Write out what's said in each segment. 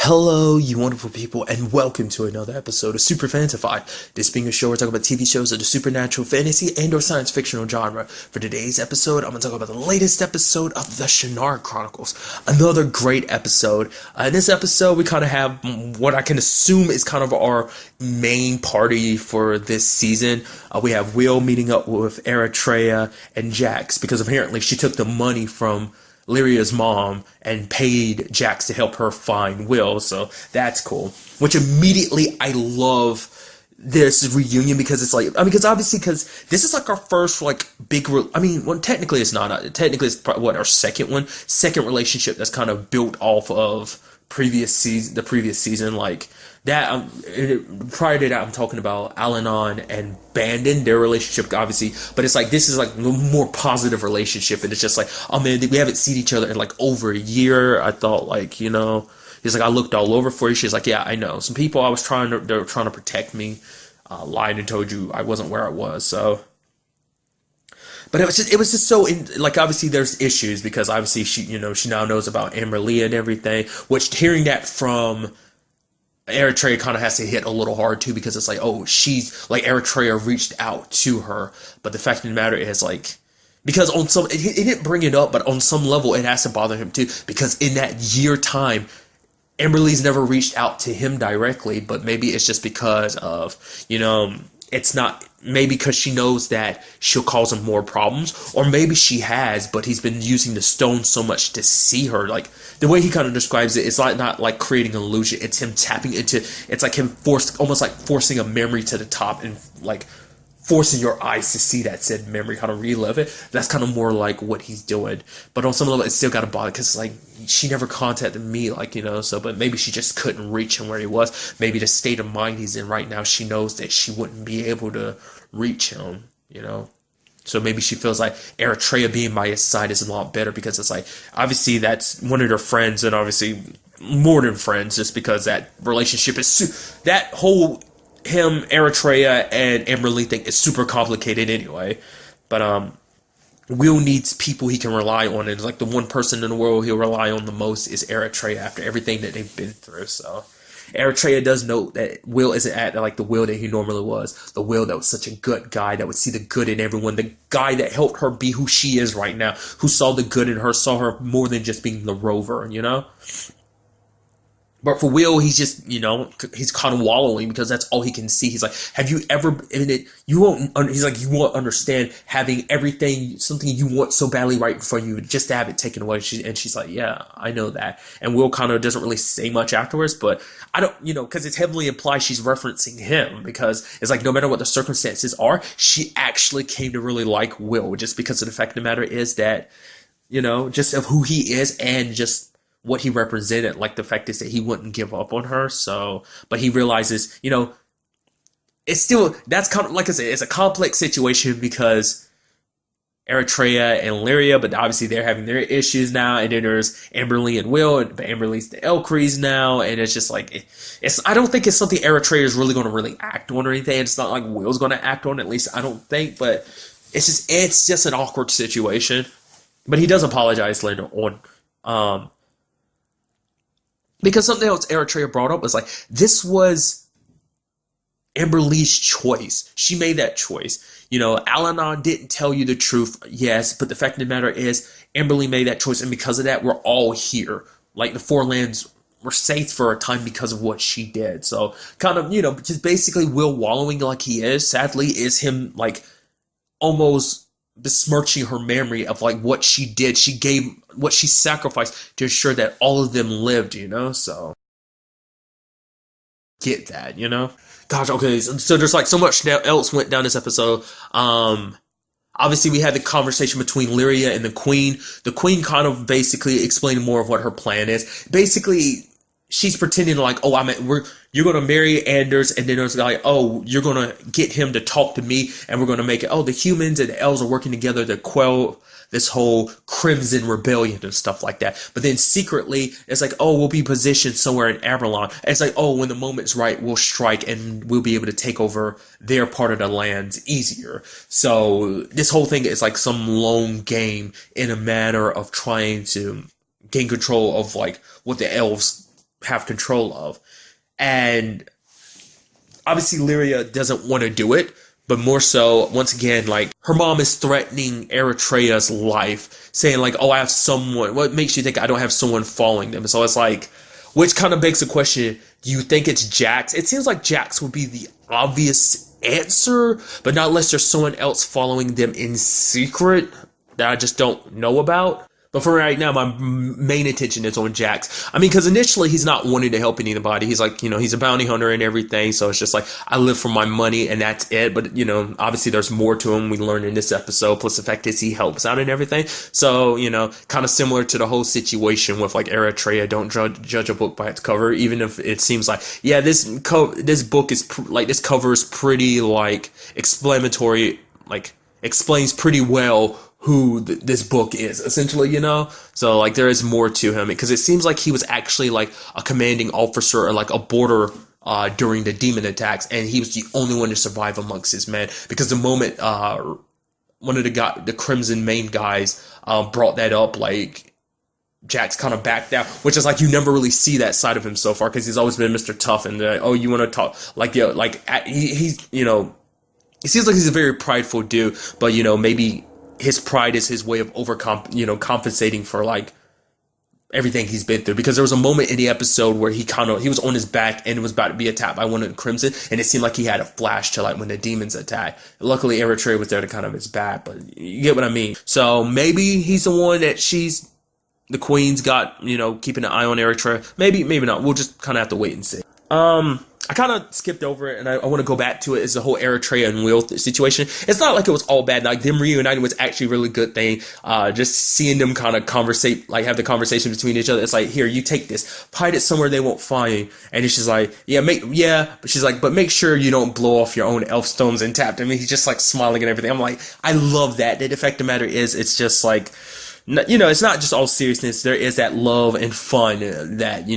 Hello, you wonderful people, and welcome to another episode of Super-Fanta-Fi. This being a show where I talk about TV shows of the supernatural, fantasy, and or science fictional genre. For today's episode, I'm going to talk about the latest episode of the Shannara Chronicles. Another great episode. In this episode, we kind of have what I can assume is kind of our main party for this season. We have Will meeting up with Eritrea and Jax, because apparently she took the money from Lyria's mom and paid Jax to help her find Will, so that's cool. Which immediately I love this reunion because it's like, because obviously, because this is like our first like big, well, technically it's not. Technically it's probably, our second relationship that's kind of built off of the previous season, like that. Prior to that, I'm talking about Al-Anon and Bandon, their relationship, obviously, but it's like this is like a more positive relationship, and it's just like, oh man, we haven't seen each other in like over a year. I thought, like, he's like, I looked all over for you. She's like, yeah, I know. Some people they were trying to protect me, lied and told you I wasn't where I was. So. But it was just so like, obviously there's issues because obviously she now knows about Amber Lee and everything, which hearing that from Eritrea kind of has to hit a little hard too, because it's like, oh, she's like, Eritrea reached out to her, but the fact of the matter is, like, because on some, it didn't bring it up, but on some level it has to bother him too, because in that year time, Amber Lee's never reached out to him directly, but maybe it's just because of, it's not, maybe because she knows that she'll cause him more problems, or maybe she has, but he's been using the stone so much to see her. Like, the way he kind of describes it, it's like not like creating an illusion, it's him tapping into, it's like him almost like forcing a memory to the top and like forcing your eyes to see that said memory, kind of relive it. That's kind of more like what he's doing. But on some level, it's still got to bother, because like, she never contacted me, like, so, but maybe she just couldn't reach him where he was. Maybe the state of mind he's in right now, she knows that she wouldn't be able to reach him, So maybe she feels like Eritrea being by his side is a lot better, because it's like, obviously that's one of their friends, and obviously more than friends, just because that relationship is, that whole him, Eritrea, and Amber Lee thing is super complicated anyway. But Will needs people he can rely on, and it's like the one person in the world he'll rely on the most is Eritrea after everything that they've been through. So Eritrea does note that Will isn't at like the Will that he normally was, the Will that was such a good guy, that would see the good in everyone, the guy that helped her be who she is right now, who saw the good in her, saw her more than just being the rover, But for Will, he's just, he's kind of wallowing, because that's all he can see. He's like, have you ever been in it? He's like, you won't understand having everything, something you want so badly right in front of you, just to have it taken away. And she's like, yeah, I know that. And Will kind of doesn't really say much afterwards, but I don't, because it's heavily implied she's referencing him, because it's like, no matter what the circumstances are, she actually came to really like Will, just because of the fact of the matter is that, just of who he is, and just what he represented. Like, the fact is that he wouldn't give up on her. So, but he realizes, it's still, that's kind of, like I said, it's a complex situation, because Eritrea and Lyria, but obviously they're having their issues now, and then there's Amber Lee and Will, but Amber Lee's the Elcrees now, and it's just like, I don't think it's something Eritrea is really going to really act on or anything. It's not like Will's going to act on, at least I don't think, but it's just an awkward situation. But he does apologize later on. Because something else Eritrea brought up was like, this was Amber Lee's choice. She made that choice. Al-Anon didn't tell you the truth, yes, but the fact of the matter is, Amber Lee made that choice, and because of that, we're all here. Like, the Four Lands were safe for a time because of what she did. So, kind of, just basically Will wallowing like he is, sadly, is him, like, almost besmirching her memory of like what she did. She gave what she sacrificed to ensure that all of them lived, so get that, gosh. Okay, so there's like so much else went down this episode. Obviously we had the conversation between Lyria and the Queen kind of basically explained more of what her plan is. Basically, she's pretending like, oh, you're going to marry Anders, and then there's like, oh, you're going to get him to talk to me, and we're going to make it, oh, the humans and the elves are working together to quell this whole Crimson Rebellion and stuff like that. But then secretly, it's like, oh, we'll be positioned somewhere in Aberlon. And it's like, oh, when the moment's right, we'll strike, and we'll be able to take over their part of the lands easier. So this whole thing is like some long game in a manner of trying to gain control of like what the elves have control of. And obviously Lyria doesn't want to do it, but more so, once again, like, her mom is threatening Eritrea's life, saying like, oh, I have someone, what makes you think I don't have someone following them? So it's like, which kind of begs the question, do you think it's Jax? It seems like Jax would be the obvious answer, but not unless there's someone else following them in secret that I just don't know about. But for right now, my main attention is on Jax. I mean, because initially he's not wanting to help anybody. He's like, he's a bounty hunter and everything. So it's just like, I live for my money and that's it. But, obviously there's more to him. We learned in this episode. Plus the fact is he helps out and everything. So, kind of similar to the whole situation with like Eritrea. Don't judge a book by its cover. Even if it seems like, yeah, this book is this cover is pretty like explanatory, like explains pretty well who this book is, essentially, So, like, there is more to him, because it seems like he was actually, like, a commanding officer or, like, a border during the demon attacks, and he was the only one to survive amongst his men, because the moment one of the Crimson main guys brought that up, like, Jax kind of backed down, which is, like, you never really see that side of him so far, because he's always been Mr. Tough, and, you want to talk, like, he's, it seems like he's a very prideful dude, but, maybe his pride is his way of compensating for like everything he's been through, because there was a moment in the episode where he was on his back and was about to be attacked by one of the Crimson, and it seemed like he had a flash to like when the demons attacked. Luckily Eritrea was there to kind of his back, but you get what I mean. So maybe he's the one that the queen's got, keeping an eye on Eritrea. Maybe not. We'll just kind of have to wait and see. I kind of skipped over it, and I want to go back to it. Is the whole Eritrea and Will situation. It's not like it was all bad. Like, them reuniting was actually a really good thing. Just seeing them kind of conversate, like, have the conversation between each other. It's like, here, you take this, hide it somewhere they won't find you. And she's like, but she's like, but make sure you don't blow off your own elf stones intact. I mean, he's just like smiling and everything. I'm like, I love that. The fact of the matter is, it's just like, it's not just all seriousness. There is that love and fun that,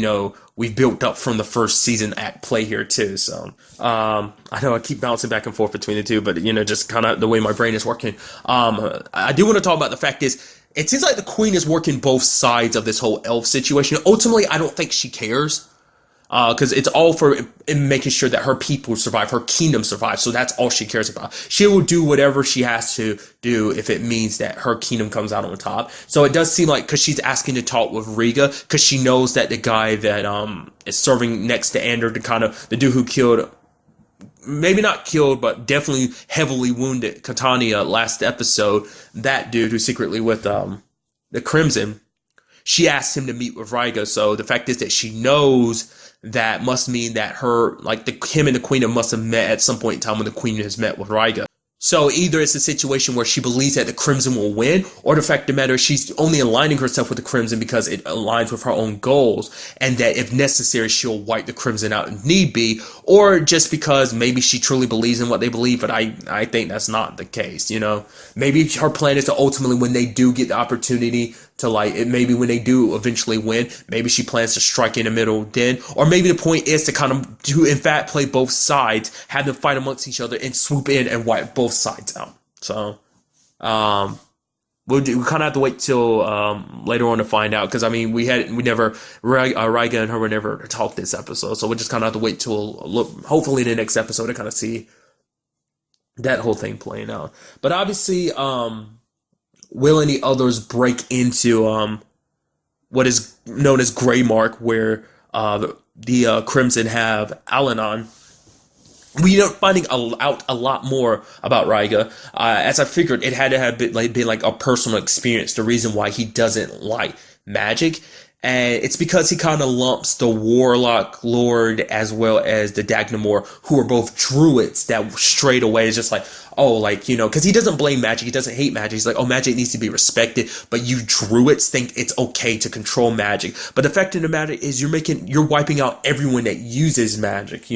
we've built up from the first season at play here too. So, I know I keep bouncing back and forth between the two, but, just kind of the way my brain is working. I do want to talk about the fact is, it seems like the queen is working both sides of this whole elf situation. Ultimately, I don't think she cares. Because it's all for making sure that her people survive, her kingdom survives. So that's all she cares about. She will do whatever she has to do if it means that her kingdom comes out on top. So it does seem like, because she's asking to talk with Riga, because she knows that the guy that is serving next to Ander, the dude who killed, maybe not killed, but definitely heavily wounded Catania last episode, that dude who's secretly with the Crimson, she asked him to meet with Riga. So the fact is that she knows that must mean that him and the queen must have met at some point in time when the queen has met with Riga. So either it's a situation where she believes that the Crimson will win, or the fact of the matter is she's only aligning herself with the Crimson because it aligns with her own goals, and that if necessary, she'll wipe the Crimson out if need be, or just because maybe she truly believes in what they believe, but I think that's not the case, Maybe her plan is to ultimately, when they do get the opportunity to maybe when they do eventually win, maybe she plans to strike in the middle then, or maybe the point is to kind of in fact play both sides, have them fight amongst each other and swoop in and wipe both sides out. So, we kind of have to wait till later on to find out, because I mean Riga and her were never talked this episode, so we just kind of have to wait till hopefully in the next episode to kind of see that whole thing playing out. But obviously, Will and the others break into what is known as Graymark, where the Crimson have Alanon. We end up finding out a lot more about Riga. As I figured, it had to have been like a personal experience, the reason why he doesn't like magic. And it's because he kind of lumps the Warlock Lord as well as the Dagnamor, who are both druids, that straight away is just like, because he doesn't blame magic, he doesn't hate magic. He's like, magic needs to be respected, but you druids think it's okay to control magic. But the fact of the matter is, you're wiping out everyone that uses magic,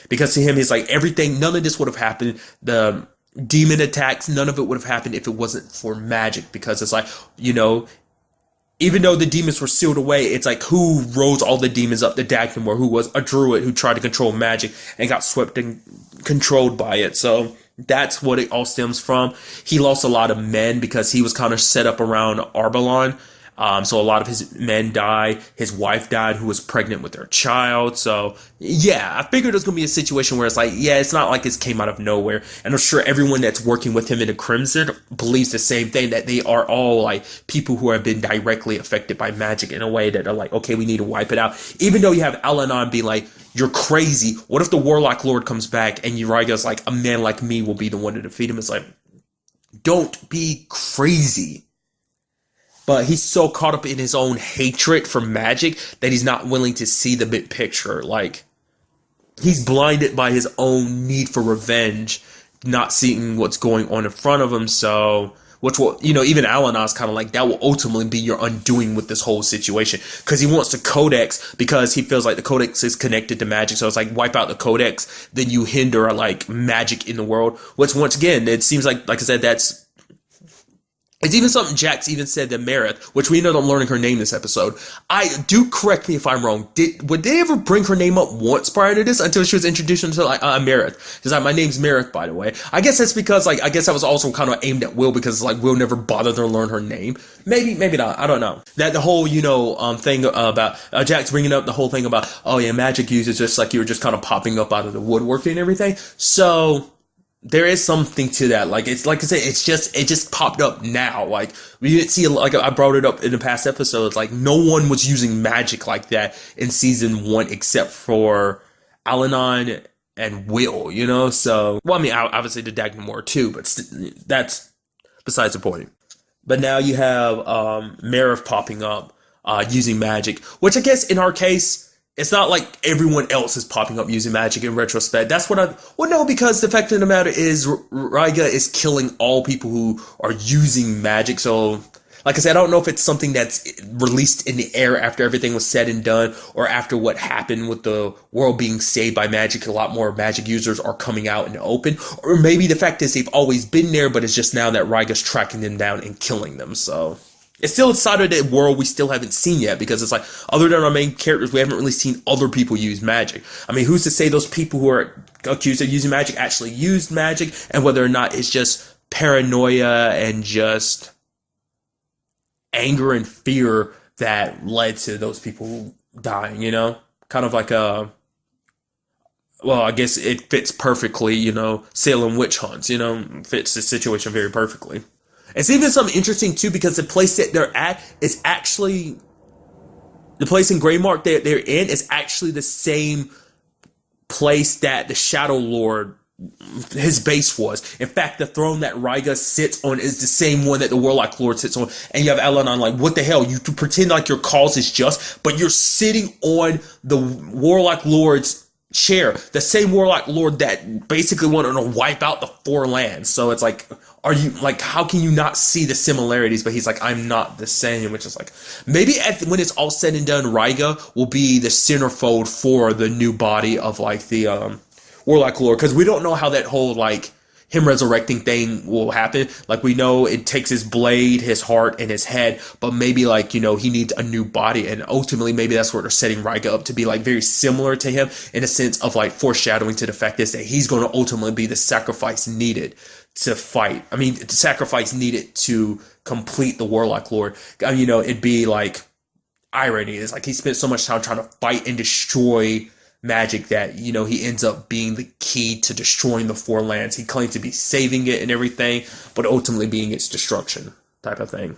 because to him, he's like, everything, none of this would have happened. The demon attacks, none of it would have happened if it wasn't for magic, because it's like, even though the demons were sealed away, it's like, who rose all the demons up? The Dagnamor, who was a druid who tried to control magic and got swept and controlled by it. So that's what it all stems from. He lost a lot of men because he was kind of set up around Arbalon. So a lot of his men died. His wife died, who was pregnant with their child. So yeah, I figured it was going to be a situation where it's like, yeah, it's not like it came out of nowhere. And I'm sure everyone that's working with him in the Crimson believes the same thing, that they are all like people who have been directly affected by magic in a way that are like, okay, we need to wipe it out. Even though you have Al-Anon being like, you're crazy. What if the Warlock Lord comes back and Uriah's like, a man like me will be the one to defeat him? It's like, don't be crazy. But he's so caught up in his own hatred for magic that he's not willing to see the big picture. Like, he's blinded by his own need for revenge, not seeing what's going on in front of him. So, which will, even Al-Anon's kind of like, that will ultimately be your undoing with this whole situation. Because he wants the Codex, because he feels like the Codex is connected to magic. So it's like, wipe out the Codex, then you hinder, like, magic in the world. Which, once again, it seems like I said, it's even something Jax even said to Marith, which we know that I'm learning her name this episode. Correct me if I'm wrong. Would they ever bring her name up once prior to this until she was introduced into like Marith? She's like, my name's Marith, by the way. I guess that's because I guess that was also kind of aimed at Will, because like Will never bothered to learn her name. Maybe not. I don't know. That the whole thing about Jax bringing up the whole thing about, oh yeah, magic uses just like you were just kind of popping up out of the woodwork and everything. So there is something to that. Like, it's like I said, it just popped up now. Like, we didn't see, like I brought it up in the past episodes, like no one was using magic like that in season 1 except for Al-Anon and Will, So, well, I mean, obviously the Dagnamor too, but that's besides the point. But now you have Marith popping up using magic, which I guess in our case, it's not like everyone else is popping up using magic in retrospect. That's what no, because the fact of the matter is, Raiga is killing all people who are using magic. So, like I said, I don't know if it's something that's released in the air after everything was said and done, or after what happened with the world being saved by magic, a lot more magic users are coming out in the open. Or maybe the fact is they've always been there, but it's just now that Raiga's tracking them down and killing them. So it's still a side of the world we still haven't seen yet, because it's like, other than our main characters, we haven't really seen other people use magic. I mean, who's to say those people who are accused of using magic actually used magic, and whether or not it's just paranoia and just anger and fear that led to those people dying, Kind of like well, I guess it fits perfectly, Salem witch hunts, fits the situation very perfectly. It's even something interesting too, because the place that they're at is actually, the place in Graymark they're in is actually the same place that the Shadow Lord, his base was. In fact, the throne that Raiga sits on is the same one that the Warlock Lord sits on. And you have Al-Anon like, what the hell? You pretend like your cause is just, but you're sitting on the Warlock Lord's chair. The same Warlock Lord that basically wanted to wipe out the 4 lands. So it's like, are you like, how can you not see the similarities? But he's like, I'm not the same, which is like, maybe when it's all said and done, Raiga will be the centerfold for the new body of like the Warlock Lord, because we don't know how that whole like him resurrecting thing will happen. Like, we know it takes his blade, his heart, and his head, but maybe like, he needs a new body, and ultimately maybe that's what they're setting Raiga up to be, like very similar to him in a sense of like foreshadowing to the fact is that he's going to ultimately be the sacrifice needed to fight. I mean, the sacrifice needed to complete the Warlock Lord. I mean, it'd be like irony. It's like he spent so much time trying to fight and destroy magic that, he ends up being the key to destroying the 4 lands. He claimed to be saving it and everything, but ultimately being its destruction type of thing.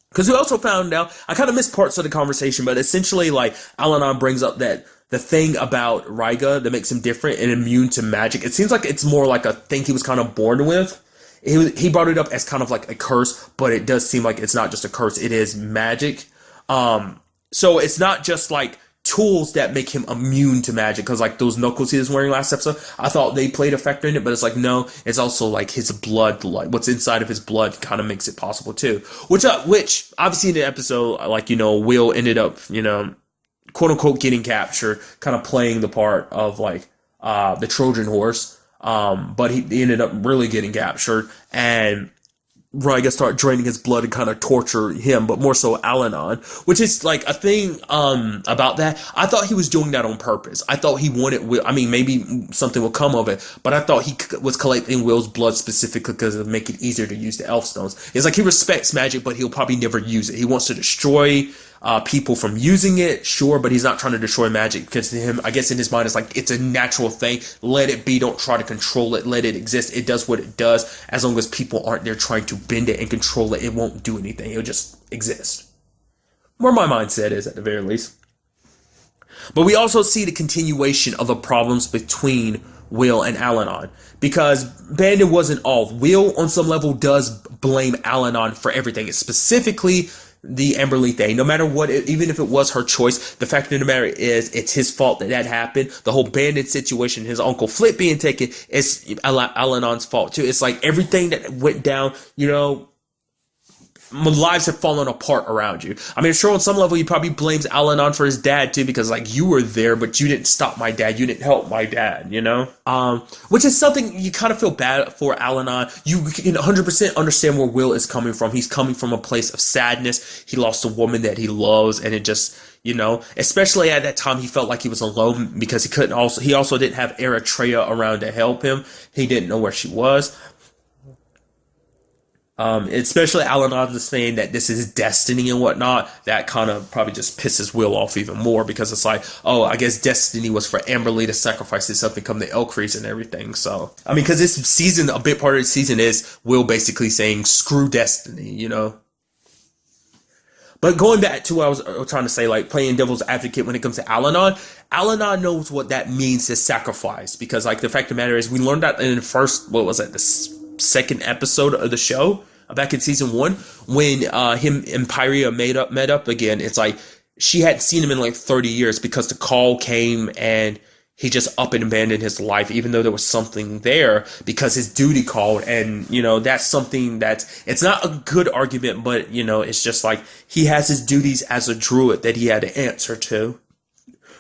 Because we also found out, I kind of missed parts of the conversation, but essentially, like, Al-Anon brings up that the thing about Raiga that makes him different and immune to magic, it seems like it's more like a thing he was kind of born with. He brought it up as kind of like a curse, but it does seem like it's not just a curse, it is magic. So it's not just like tools that make him immune to magic, because like those knuckles he was wearing last episode, I thought they played a factor in it, but it's like, no, it's also like his blood, like what's inside of his blood kind of makes it possible too, which obviously in the episode, like, Will ended up, quote unquote getting captured, kind of playing the part of like the Trojan horse, but he ended up really getting captured, and Ryga start draining his blood and kind of torture him, but more so Al-Anon, which is like a thing about that. I thought he was doing that on purpose. I thought he wanted Will. I mean, maybe something will come of it, but I thought he was collecting Will's blood specifically because it would make it easier to use the Elf Stones. It's like he respects magic, but he'll probably never use it. He wants to destroy people from using it, sure, but he's not trying to destroy magic because to him, I guess in his mind, it's like it's a natural thing. Let it be. Don't try to control it. Let it exist. It does what it does. As long as people aren't there trying to bend it and control it, it won't do anything. It'll just exist. Where my mindset is, at the very least. But we also see the continuation of the problems between Will and Al-Anon, because Bandon wasn't all. Will, on some level, does blame Al-Anon for everything. It's specifically the Amberly thing. No matter what, even if it was her choice, the fact of the matter is it's his fault that happened. The whole Bandon situation, his uncle Flip being taken, is Al-Anon's fault too. It's like everything that went down, lives have fallen apart around you. I mean, sure, on some level, he probably blames Al-Anon for his dad too, because like you were there, but you didn't stop my dad. You didn't help my dad, which is something you kind of feel bad for Al-Anon. You can 100% understand where Will is coming from. He's coming from a place of sadness. He lost a woman that he loves, and it just, especially at that time, he felt like he was alone because he also didn't have Eritrea around to help him. He didn't know where she was. Especially Al-Anon is saying that this is destiny and whatnot. That kind of probably just pisses Will off even more, because it's like, oh, I guess destiny was for Amberly to sacrifice himself and come to Elcrease and everything. So, I mean, because this season, a big part of the season is Will basically saying, screw destiny, But going back to what I was trying to say, like playing devil's advocate when it comes to Al-Anon, Al-Anon knows what that means to sacrifice, because like the fact of the matter is we learned that in the first, the second episode of the show, back in season 1, when him and Pyria met up again. It's like she hadn't seen him in like 30 years because the call came and he just up and abandoned his life, even though there was something there, because his duty called. And that's something it's not a good argument, but it's just like he has his duties as a druid that he had to answer to,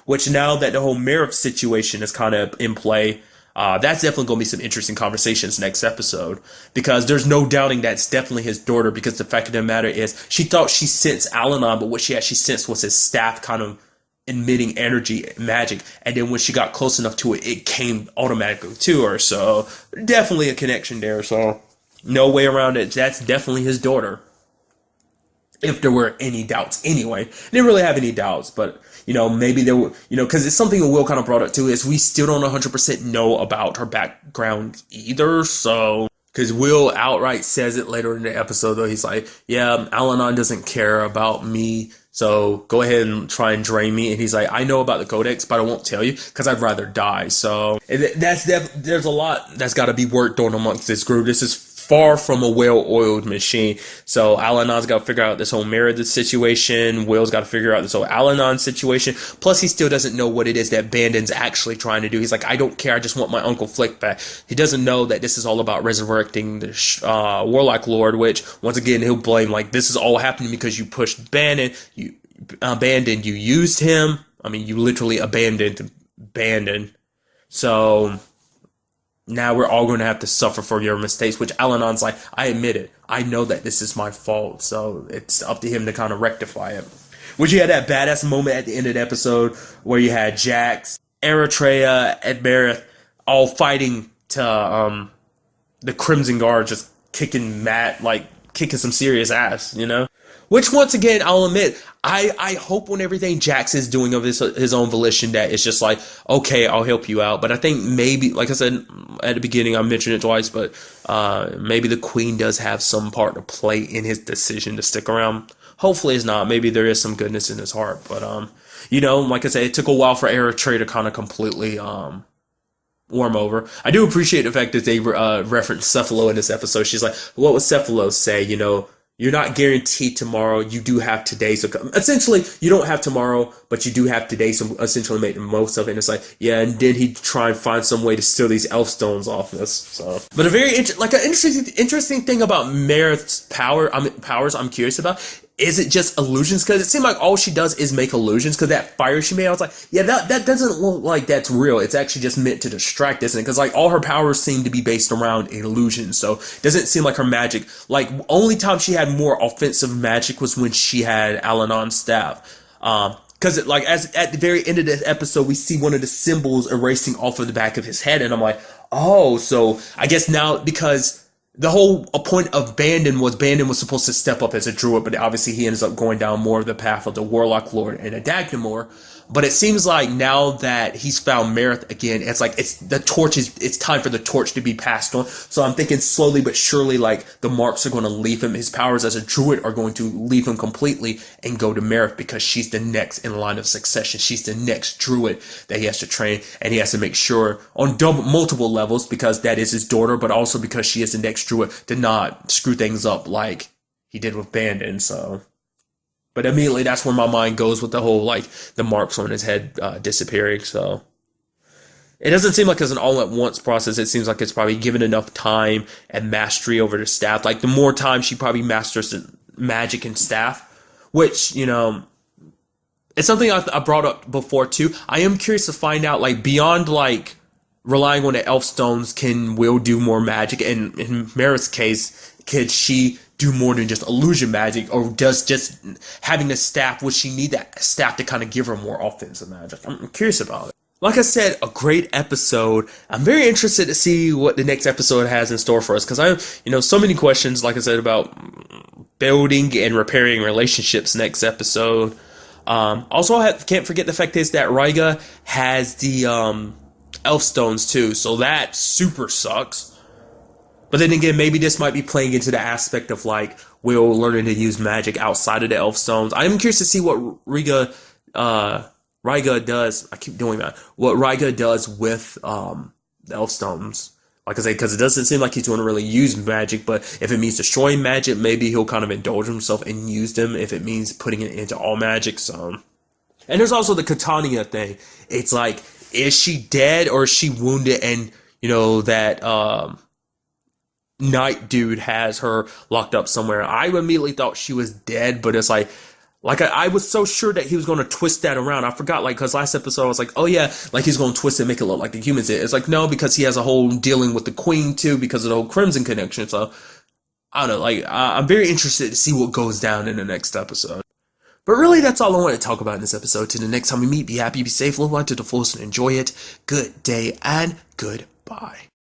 which now that the whole Marif situation is kind of in play, that's definitely going to be some interesting conversations next episode, because there's no doubting that's definitely his daughter, because the fact of the matter is she thought she sensed Al-Anon, but what she actually sensed was his staff kind of emitting energy, magic, and then when she got close enough to it, it came automatically to her. So definitely a connection there. So no way around it. That's definitely his daughter, if there were any doubts anyway. Didn't really have any doubts, but maybe there were, because it's something that Will kind of brought up too, is we still don't 100% know about her background either. So, because Will outright says it later in the episode, though, he's like, yeah, Al-Anon doesn't care about me, so go ahead and try and drain me. And he's like, I know about the Codex, but I won't tell you because I'd rather die. So there's a lot that's got to be worked on amongst this group. This is far from a well-oiled machine. So Al-Anon's got to figure out this whole Meredith situation. Will's got to figure out this whole Al-Anon situation. Plus, he still doesn't know what it is that Bandon's actually trying to do. He's like, I don't care. I just want my Uncle Flick back. He doesn't know that this is all about resurrecting the Warlock Lord, which, once again, he'll blame, like, this is all happening because you pushed Bandon. You used him. I mean, you literally abandoned Bandon. So now we're all going to have to suffer for your mistakes, which Al-Anon's like, I admit it. I know that this is my fault, so it's up to him to kind of rectify it. Which you had that badass moment at the end of the episode where you had Jax, Eritrea, and Marith all fighting to the Crimson Guard, just kicking some serious ass, Which, once again, I'll admit, I hope when everything Jax is doing of his own volition that it's just like, okay, I'll help you out. But I think maybe, like I said at the beginning, I mentioned it twice, but maybe the Queen does have some part to play in his decision to stick around. Hopefully it's not. Maybe there is some goodness in his heart. But, like I said, it took a while for Eritrea to kind of completely warm over. I do appreciate the fact that they referenced Cephalo in this episode. She's like, what would Cephalo say, You're not guaranteed tomorrow. You do have today. So essentially, you don't have tomorrow, but you do have today. So essentially make the most of it. And it's like, yeah, and then he'd try and find some way to steal these elf stones off us. So, but an interesting thing about Marith's powers I'm curious about is it just illusions? Because it seemed like all she does is make illusions. Because that fire she made, I was like, yeah, that doesn't look like that's real. It's actually just meant to distract, isn't it? Because like all her powers seem to be based around illusions. So it doesn't seem like her magic. Like only time she had more offensive magic was when she had Al-Anon's staff. Because like as at the very end of this episode, we see one of the symbols erasing off of the back of his head, and I'm like, oh, so I guess now because. The whole point of Bandon was supposed to step up as a druid, but obviously he ends up going down more of the path of the Warlock Lord and a Dagnamore. But it seems like now that he's found Marith again, it's like it's time for the torch to be passed on. So I'm thinking slowly but surely, like the marks are going to leave him. His powers as a druid are going to leave him completely and go to Marith because she's the next in line of succession. She's the next druid that he has to train, and he has to make sure on multiple levels because that is his daughter, but also because she is the next druid to not screw things up like he did with Bandon. So. But immediately that's where my mind goes with the whole, like, the marks on his head disappearing, so. It doesn't seem like it's an all-at-once process. It seems like it's probably given enough time and mastery over the staff. Like, the more time she probably masters the magic and staff, which, you know, it's something I brought up before, too. I am curious to find out, like, beyond, like, relying on the elf stones will do more magic, and in Mara's case, could she do more than just illusion magic, or does just having the staff, would she need that staff to kind of give her more offensive magic? I'm curious about it. Like I said, a great episode. I'm very interested to see what the next episode has in store for us, because I have, so many questions, like I said, about building and repairing relationships next episode. Also, I can't forget the fact is that Raiga has the elf stones too, so that super sucks. But then again, maybe this might be playing into the aspect of, like, Will learning to use magic outside of the elf stones. I'm curious to see what Raiga does. I keep doing that. What Raiga does with the elf stones. Like I say, because it doesn't seem like he's going to really use magic, but if it means destroying magic, maybe he'll kind of indulge himself and use them if it means putting it into all magic. So, and there's also the Catania thing. It's like, is she dead or is she wounded? And, that Night dude has her locked up somewhere. I immediately thought she was dead, but it's like I was so sure that he was going to twist that around. I forgot, because last episode I was like, oh yeah, like he's going to twist it and make it look like the humans did. It's like, no, because he has a whole dealing with the queen too, because of the whole Crimson connection. So, I don't know, I'm very interested to see what goes down in the next episode. But really, that's all I want to talk about in this episode. Till the next time we meet, be happy, be safe, live life to the fullest, and enjoy it. Good day, and goodbye.